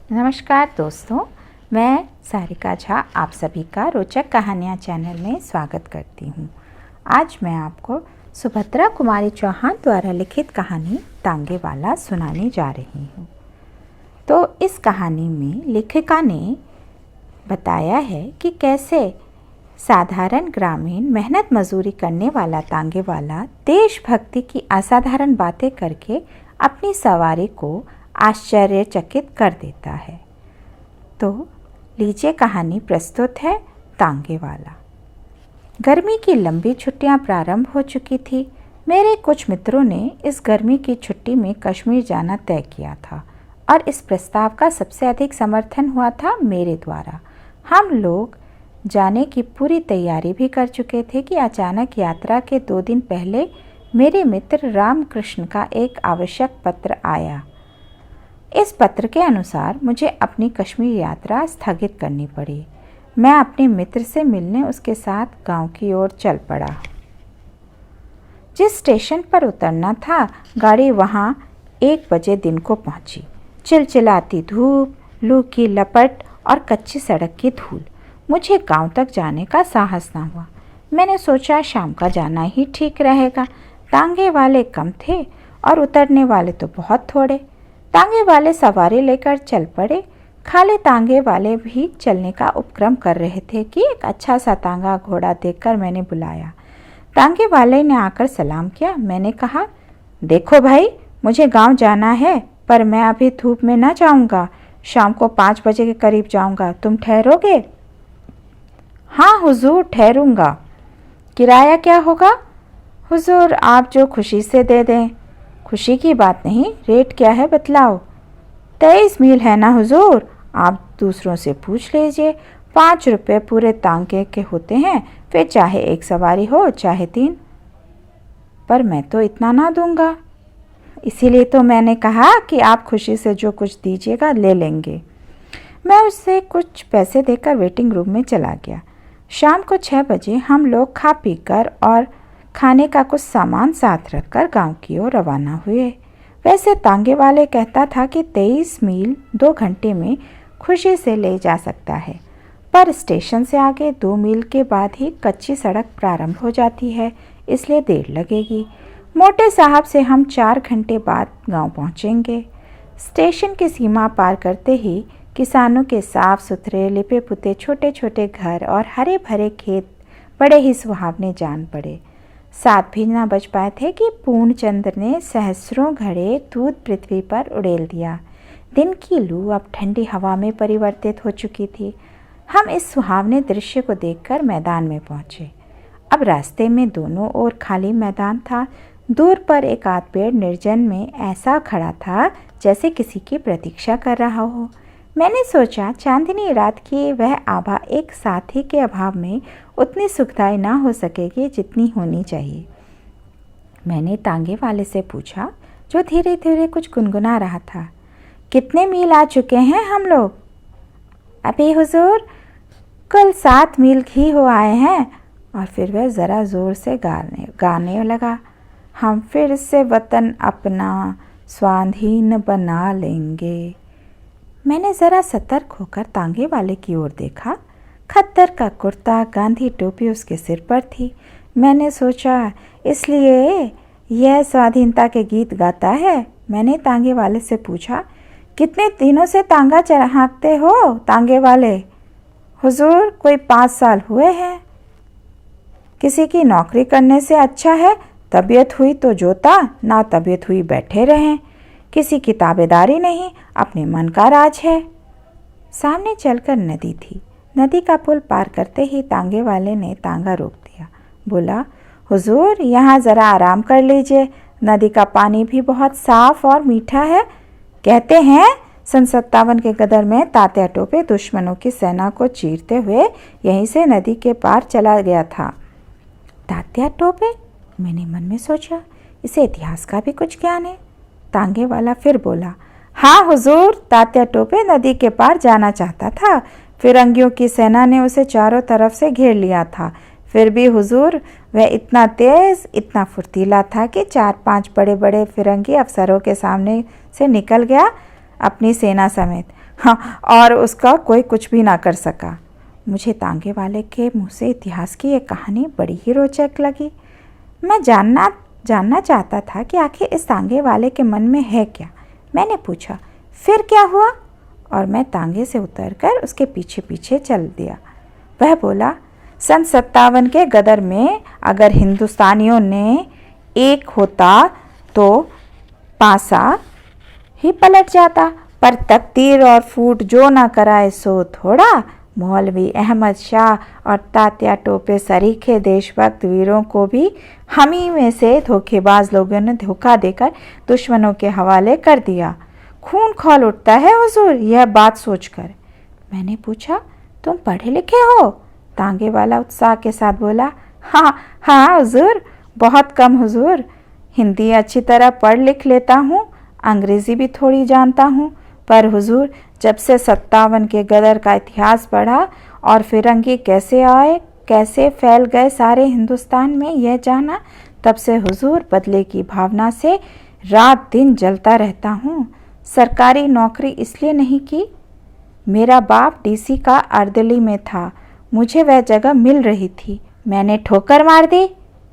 नमस्कार दोस्तों, मैं सारिका झा आप सभी का रोचक कहानियाँ चैनल में स्वागत करती हूँ। आज मैं आपको सुभद्रा कुमारी चौहान द्वारा लिखित कहानी तांगे वाला सुनाने जा रही हूँ। तो इस कहानी में लेखिका ने बताया है कि कैसे साधारण ग्रामीण मेहनत मजदूरी करने वाला तांगे वाला देशभक्ति की असाधारण बातें करके अपनी सवारी को आश्चर्यचकित कर देता है। तो लीजिए कहानी प्रस्तुत है तांगे वाला। गर्मी की लंबी छुट्टियां प्रारंभ हो चुकी थी। मेरे कुछ मित्रों ने इस गर्मी की छुट्टी में कश्मीर जाना तय किया था और इस प्रस्ताव का सबसे अधिक समर्थन हुआ था मेरे द्वारा। हम लोग जाने की पूरी तैयारी भी कर चुके थे कि अचानक यात्रा के 2 दिन पहले मेरे मित्र रामकृष्ण का एक आवश्यक पत्र आया। इस पत्र के अनुसार मुझे अपनी कश्मीर यात्रा स्थगित करनी पड़ी। मैं अपने मित्र से मिलने उसके साथ गांव की ओर चल पड़ा। जिस स्टेशन पर उतरना था गाड़ी वहां 1 बजे दिन को पहुंची। चिलचिलाती धूप, लू की लपट और कच्ची सड़क की धूल, मुझे गांव तक जाने का साहस न हुआ। मैंने सोचा शाम का जाना ही ठीक रहेगा। तांगे वाले कम थे और उतरने वाले तो बहुत थोड़े। तांगे वाले सवारी लेकर चल पड़े। खाली तांगे वाले भी चलने का उपक्रम कर रहे थे कि एक अच्छा सा तांगा घोड़ा देखकर मैंने बुलाया। तांगे वाले ने आकर सलाम किया। मैंने कहा, देखो भाई, मुझे गांव जाना है पर मैं अभी धूप में न जाऊंगा। शाम को 5 बजे के करीब जाऊंगा। तुम ठहरोगे? हाँ हुजूर, ठहरूंगा। किराया क्या होगा? हुजूर, आप जो खुशी से दे दें। खुशी की बात नहीं, रेट क्या है बतलाओ। 23 मील है ना हुजूर, आप दूसरों से पूछ लीजिए। 5 रुपये पूरे तांगे के होते हैं, फिर चाहे 1 सवारी हो चाहे 3। पर मैं तो इतना ना दूंगा। इसीलिए तो मैंने कहा कि आप खुशी से जो कुछ दीजिएगा ले लेंगे। मैं उससे कुछ पैसे देकर वेटिंग रूम में चला गया। शाम को 6 बजे हम लोग खा पी कर और खाने का कुछ सामान साथ रखकर गांव की ओर रवाना हुए। वैसे तांगे वाले कहता था कि 23 मील 2 घंटे में खुशी से ले जा सकता है, पर स्टेशन से आगे 2 मील के बाद ही कच्ची सड़क प्रारंभ हो जाती है, इसलिए देर लगेगी। मोटे साहब से हम 4 घंटे बाद गांव पहुंचेंगे। स्टेशन की सीमा पार करते ही किसानों के साफ सुथरे लिपे पुते छोटे छोटे घर और हरे भरे खेत बड़े ही सुहावने जान पड़े। 7 भी न बज पाए थे कि पूर्णचंद्र ने सहस्रों घड़े दूध पृथ्वी पर उड़ेल दिया। दिन की लू अब ठंडी हवा में परिवर्तित हो चुकी थी। हम इस सुहावने दृश्य को देखकर मैदान में पहुंचे। अब रास्ते में दोनों ओर खाली मैदान था। दूर पर एक आध पेड़ निर्जन में ऐसा खड़ा था जैसे किसी की प्रतीक्षा कर रहा हो। मैंने सोचा चांदनी रात की वह आभा एक साथी के अभाव में उतनी सुखदायी ना हो सकेगी जितनी होनी चाहिए। मैंने तांगे वाले से पूछा, जो धीरे धीरे कुछ गुनगुना रहा था, कितने मील आ चुके हैं हम लोग? अभी हुजूर कुल 7 मील ही हो आए हैं। और फिर वह ज़रा ज़ोर से गाने लगा, हम फिर से वतन अपना स्वाधीन बना लेंगे। मैंने ज़रा सतर्क होकर तांगे वाले की ओर देखा। खद्दर का कुर्ता, गांधी टोपी उसके सिर पर थी। मैंने सोचा इसलिए यह स्वाधीनता के गीत गाता है। मैंने तांगे वाले से पूछा, कितने दिनों से तांगा हाँकते हो तांगे वाले? हुजूर, कोई 5 साल हुए हैं। किसी की नौकरी करने से अच्छा है तबीयत हुई तो जोता, ना तबीयत हुई बैठे रहें। किसी की ताबेदारी नहीं, अपने मन का राज है। सामने चलकर नदी थी। नदी का पुल पार करते ही तांगे वाले ने तांगा रोक दिया। बोला, हुजूर, यहाँ ज़रा आराम कर लीजिए। नदी का पानी भी बहुत साफ और मीठा है। कहते हैं सन 57 के गदर में तात्या टोपे दुश्मनों की सेना को चीरते हुए यहीं से नदी के पार चला गया था। तात्या टोपे? मैंने मन में सोचा, इसे इतिहास का भी कुछ ज्ञान है। तांगे वाला फिर बोला, हाँ हुजूर, तात्या टोपे नदी के पार जाना चाहता था। फिरंगियों की सेना ने उसे चारों तरफ से घेर लिया था। फिर भी हुजूर, वह इतना तेज, इतना फुर्तीला था कि 4-5 बड़े बड़े फिरंगी अफसरों के सामने से निकल गया अपनी सेना समेत। हाँ, और उसका कोई कुछ भी ना कर सका। मुझे तांगे वाले के मुंह से इतिहास की ये कहानी बड़ी ही रोचक लगी। मैं जानना चाहता था कि आखिर इस तांगे वाले के मन में है क्या। मैंने पूछा, फिर क्या हुआ? और मैं तांगे से उतरकर उसके पीछे पीछे चल दिया। वह बोला, सन 57 के गदर में अगर हिंदुस्तानियों ने एक होता तो पासा ही पलट जाता, पर तकदीर और फूट जो ना कराए सो थोड़ा। मौलवी अहमद शाह और तात्या टोपे सरीखे देशभक्त वीरों को भी हम ही में से धोखेबाज लोगों ने धोखा देकर दुश्मनों के हवाले कर दिया। खून खौल उठता है हुजूर यह बात सोचकर। मैंने पूछा, तुम पढ़े लिखे हो? तांगे वाला उत्साह के साथ बोला, हाँ हाँ हुजूर, बहुत कम हुजूर। हिंदी अच्छी तरह पढ़ लिख लेता हूँ, अंग्रेज़ी भी थोड़ी जानता हूँ, पर हुजूर जब से 57 के गदर का इतिहास पढ़ा और फिरंगी कैसे आए, कैसे फैल गए सारे हिंदुस्तान में, यह जाना, तब से हुजूर बदले की भावना से रात दिन जलता रहता हूँ। सरकारी नौकरी इसलिए नहीं की, मेरा बाप डीसी का अर्दली में था, मुझे वह जगह मिल रही थी, मैंने ठोकर मार दी।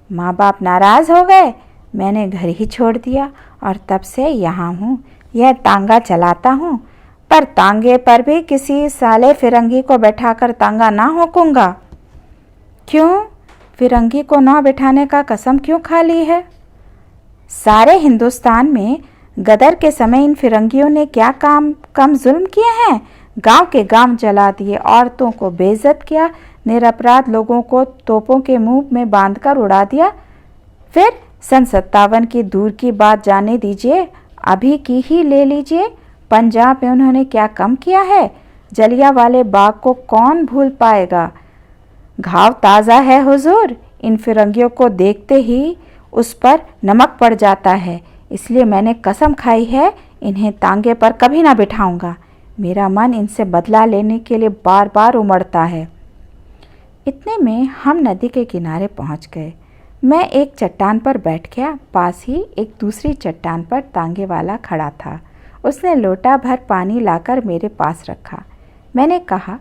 माँ बाप नाराज़ हो गए, मैंने घर ही छोड़ दिया और तब से यहाँ हूँ, यह तांगा चलाता हूँ। पर तांगे पर भी किसी साले फिरंगी को बैठाकर तांगा ना होकूंगा। क्यों? फिरंगी को ना बैठाने का कसम क्यों खा ली है? सारे हिंदुस्तान में गदर के समय इन फिरंगियों ने क्या कम जुल्म किए हैं? गांव के गांव जला दिए, औरतों को बेइज्जत किया, निरपराध लोगों को तोपों के मुंह में बांधकर उड़ा दिया। फिर सन 57 की दूर की बात जाने दीजिए, अभी की ही ले लीजिए, पंजाब में उन्होंने क्या कम किया है? जलियांवाले बाग को कौन भूल पाएगा? घाव ताज़ा है हुजूर, इन फिरंगियों को देखते ही उस पर नमक पड़ जाता है, इसलिए मैंने कसम खाई है इन्हें तांगे पर कभी ना बिठाऊंगा। मेरा मन इनसे बदला लेने के लिए बार बार उमड़ता है। इतने में हम नदी के किनारे पहुंच गए। मैं एक चट्टान पर बैठ गया, पास ही एक दूसरी चट्टान पर तांगे वाला खड़ा था। उसने लोटा भर पानी लाकर मेरे पास रखा। मैंने कहा,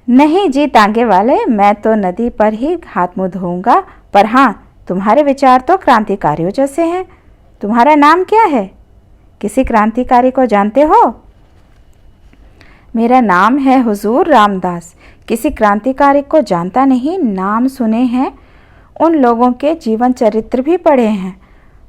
नहीं जी तांगे वाले, मैं तो नदी पर ही हाथ मुँह धोऊंगा, पर हाँ, तुम्हारे विचार तो क्रांतिकारियों जैसे हैं। तुम्हारा नाम क्या है? किसी क्रांतिकारी को जानते हो? मेरा नाम है हुजूर रामदास। किसी क्रांतिकारी को जानता नहीं, नाम सुने हैं, उन लोगों के जीवन चरित्र भी पढ़े हैं,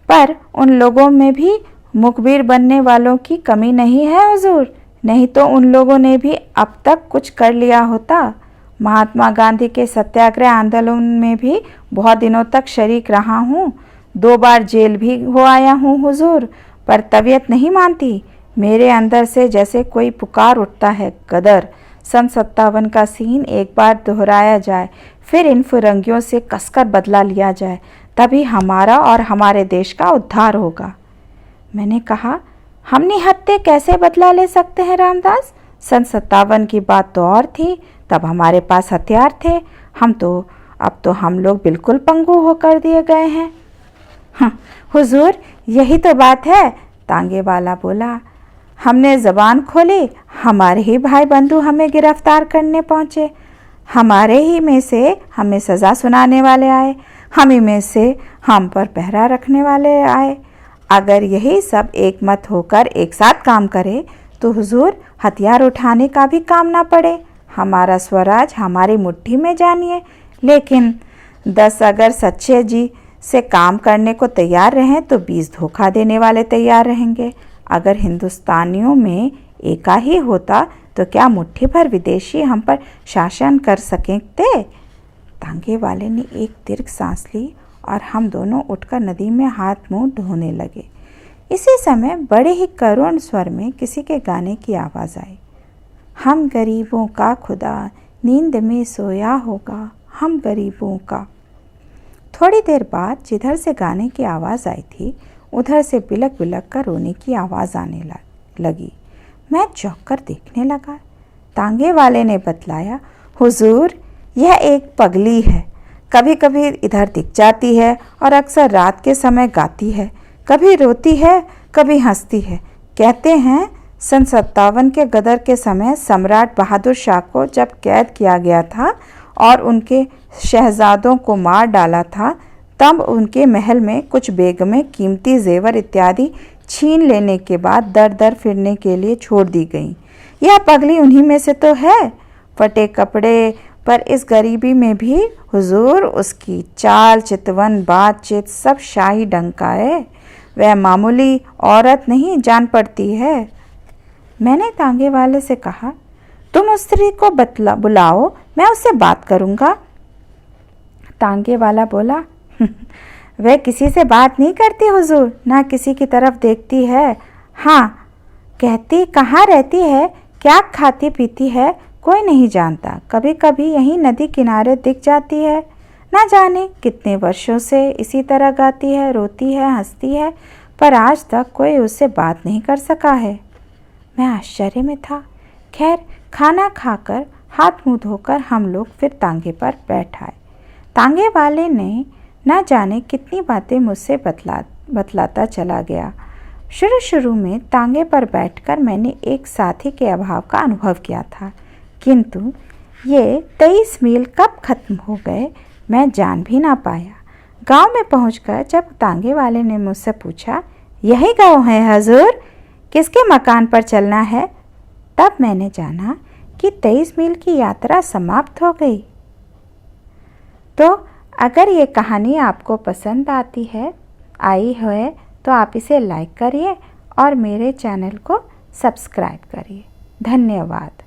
पर उन लोगों में भी मुखबिर बनने वालों की कमी नहीं है हुजूर, नहीं तो उन लोगों ने भी अब तक कुछ कर लिया होता। महात्मा गांधी के सत्याग्रह आंदोलन में भी बहुत दिनों तक शरीक रहा हूँ, 2 बार जेल भी हो आया हूँ हुजूर, पर तबीयत नहीं मानती। मेरे अंदर से जैसे कोई पुकार उठता है, गदर सन 57 का सीन एक बार दोहराया जाए, फिर इन फिरंगियों से कसकर बदला लिया जाए, तभी हमारा और हमारे देश का उद्धार होगा। मैंने कहा, हम निहत्थे कैसे बदला ले सकते हैं रामदास? सन 57 की बात तो और थी, तब हमारे पास हथियार थे, अब तो हम लोग बिल्कुल पंगु होकर दिए गए हैं। हुजूर यही तो बात है, तांगे वाला बोला। हमने ज़बान खोली, हमारे ही भाई बंधु हमें गिरफ्तार करने पहुँचे, हमारे ही में से हमें सज़ा सुनाने वाले आए, हम ही में से हम पर पहरा रखने वाले आए। अगर यही सब एक मत होकर एक साथ काम करे तो हुजूर हथियार उठाने का भी काम ना पड़े, हमारा स्वराज हमारी मुट्ठी में जानिए। लेकिन 10 अगर सच्चे जी से काम करने को तैयार रहें तो 20 धोखा देने वाले तैयार रहेंगे। अगर हिंदुस्तानियों में एका ही होता तो क्या मुट्ठी भर विदेशी हम पर शासन कर सकते? तांगे वाले ने एक दीर्घ सांस ली और हम दोनों उठकर नदी में हाथ मुंह धोने लगे। इसी समय बड़े ही करुण स्वर में किसी के गाने की आवाज़ आई। हम गरीबों का खुदा नींद में सोया होगा, हम गरीबों का। थोड़ी देर बाद जिधर से गाने की आवाज़ आई थी उधर से बिलक बिलक कर रोने की आवाज़ आने लगी। मैं चौंक कर देखने लगा। तांगे वाले ने बतलाया, हुजूर यह एक पगली है, कभी कभी इधर दिख जाती है और अक्सर रात के समय गाती है, कभी रोती है कभी हंसती है। कहते हैं सन 57 के गदर के समय सम्राट बहादुर शाह को जब कैद किया गया था और उनके शहजादों को मार डाला था, तब उनके महल में कुछ बेगमें कीमती जेवर इत्यादि छीन लेने के बाद दर दर फिरने के लिए छोड़ दी गईं। यह पगली उन्हीं में से तो है। फटे कपड़े पर इस गरीबी में भी हुजूर उसकी चाल चितवन बातचीत सब शाही ढंग का है। वह मामूली औरत नहीं जान पड़ती है। मैंने तांगे वाले से कहा, तुम उस स्त्री को बुलाओ, मैं उससे बात करूंगा। तांगे वाला बोला, वह किसी से बात नहीं करती हुजूर, ना किसी की तरफ देखती है। हाँ, कहती कहाँ रहती है, क्या खाती पीती है, कोई नहीं जानता। कभी कभी यहीं नदी किनारे दिख जाती है। ना जाने कितने वर्षों से इसी तरह गाती है, रोती है, हंसती है, पर आज तक कोई उससे बात नहीं कर सका है। मैं आश्चर्य में था। खैर, खाना खाकर हाथ मुंह धोकर हम लोग फिर तांगे पर बैठ आए। तांगे वाले ने न जाने कितनी बातें मुझसे बतलाता चला गया। शुरू में तांगे पर बैठकर मैंने एक साथी के अभाव का अनुभव किया था, किंतु ये 23 मील कब खत्म हो गए मैं जान भी ना पाया। गांव में पहुंचकर जब तांगे वाले ने मुझसे पूछा, यही गांव है हजूर, किसके मकान पर चलना है, तब मैंने जाना कि 23 मील की यात्रा समाप्त हो गई। तो अगर ये कहानी आपको पसंद आई है तो आप इसे लाइक करिए और मेरे चैनल को सब्सक्राइब करिए। धन्यवाद।